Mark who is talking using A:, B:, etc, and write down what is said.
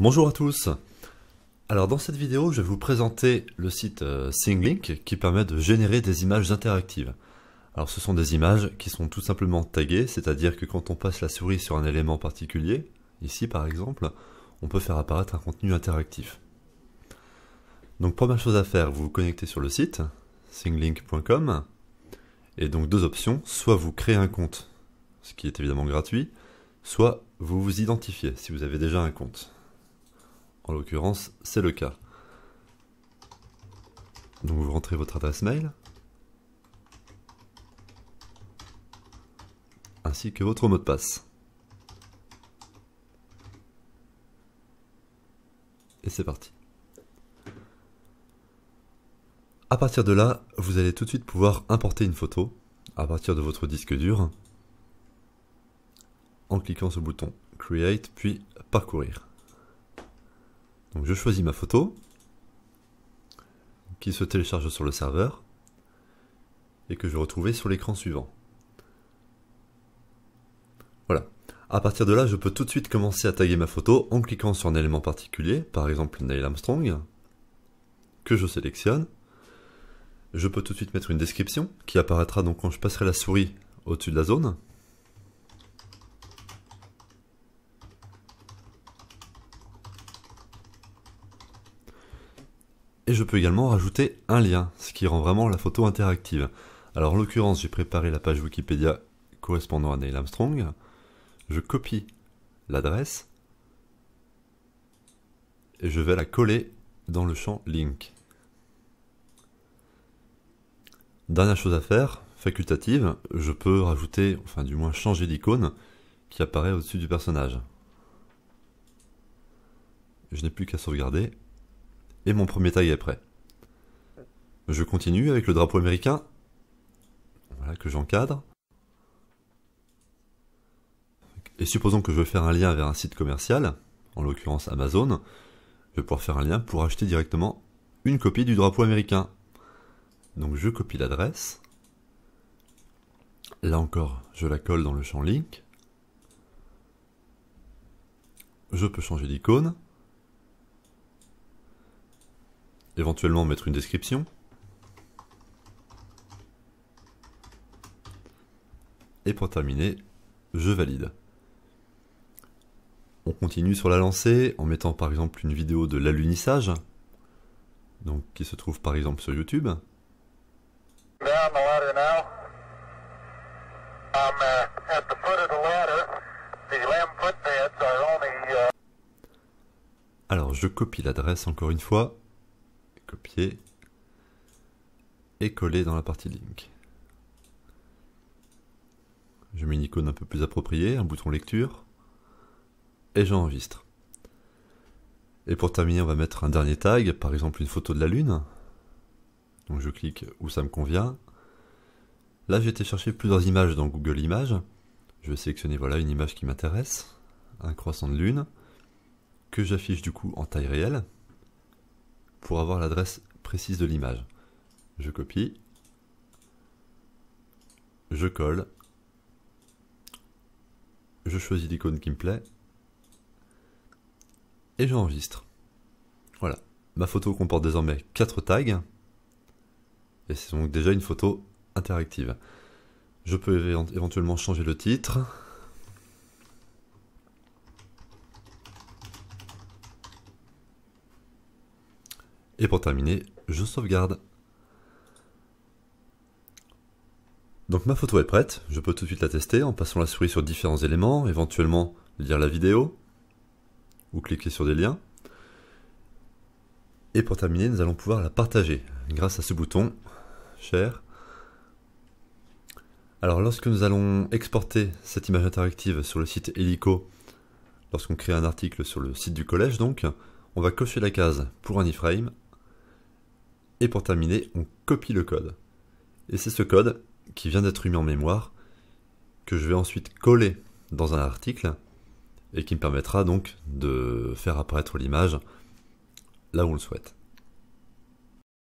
A: Bonjour à tous. Alors dans cette vidéo, je vais vous présenter le site ThingLink qui permet de générer des images interactives. Alors ce sont des images qui sont tout simplement taguées, c'est-à-dire que quand on passe la souris sur un élément particulier, ici par exemple, on peut faire apparaître un contenu interactif. Donc première chose à faire, vous vous connectez sur le site thinglink.com et donc deux options, soit vous créez un compte, ce qui est évidemment gratuit, soit vous vous identifiez si vous avez déjà un compte. En l'occurrence, c'est le cas. Donc vous rentrez votre adresse mail, ainsi que votre mot de passe. Et c'est parti. À partir de là, vous allez tout de suite pouvoir importer une photo à partir de votre disque dur en cliquant sur le bouton Create puis Parcourir. Donc je choisis ma photo qui se télécharge sur le serveur et que je vais retrouver sur l'écran suivant. Voilà. À partir de là, je peux tout de suite commencer à taguer ma photo en cliquant sur un élément particulier, par exemple Neil Armstrong, que je sélectionne. Je peux tout de suite mettre une description qui apparaîtra donc quand je passerai la souris au-dessus de la zone. Et je peux également rajouter un lien, ce qui rend vraiment la photo interactive. Alors en l'occurrence, j'ai préparé la page Wikipédia correspondant à Neil Armstrong. Je copie l'adresse et je vais la coller dans le champ Link. Dernière chose à faire, facultative, je peux rajouter, enfin du moins changer l'icône qui apparaît au-dessus du personnage. Je n'ai plus qu'à sauvegarder. Et mon premier tag est prêt. Je continue avec le drapeau américain, voilà, que j'encadre. Et supposons que je veux faire un lien vers un site commercial, en l'occurrence Amazon, je vais pouvoir faire un lien pour acheter directement une copie du drapeau américain. Donc je copie l'adresse. Là encore, je la colle dans le champ Link. Je peux changer d'icône. Éventuellement mettre une description. Et pour terminer, je valide. On continue sur la lancée en mettant par exemple une vidéo de l'alunissage, donc qui se trouve par exemple sur YouTube. Alors je copie l'adresse encore une fois. Copier et coller dans la partie Link. Je mets une icône un peu plus appropriée, un bouton lecture, et j'enregistre. Et pour terminer, on va mettre un dernier tag, par exemple une photo de la Lune. Donc je clique où ça me convient. Là j'ai été chercher plusieurs images dans Google Images. Je vais sélectionner voilà une image qui m'intéresse, un croissant de Lune, que j'affiche du coup en taille réelle, pour avoir l'adresse précise de l'image. Je copie, je colle, je choisis l'icône qui me plaît, et j'enregistre. Voilà, ma photo comporte désormais 4 tags, et c'est donc déjà une photo interactive. Je peux éventuellement changer le titre. Et pour terminer, je sauvegarde. Donc ma photo est prête, je peux tout de suite la tester en passant la souris sur différents éléments, éventuellement lire la vidéo, ou cliquer sur des liens. Et pour terminer, nous allons pouvoir la partager grâce à ce bouton Share. Alors lorsque nous allons exporter cette image interactive sur le site Helico, lorsqu'on crée un article sur le site du collège donc, on va cocher la case pour un iframe. Et pour terminer, on copie le code. Et c'est ce code qui vient d'être mis en mémoire que je vais ensuite coller dans un article et qui me permettra donc de faire apparaître l'image là où on le souhaite.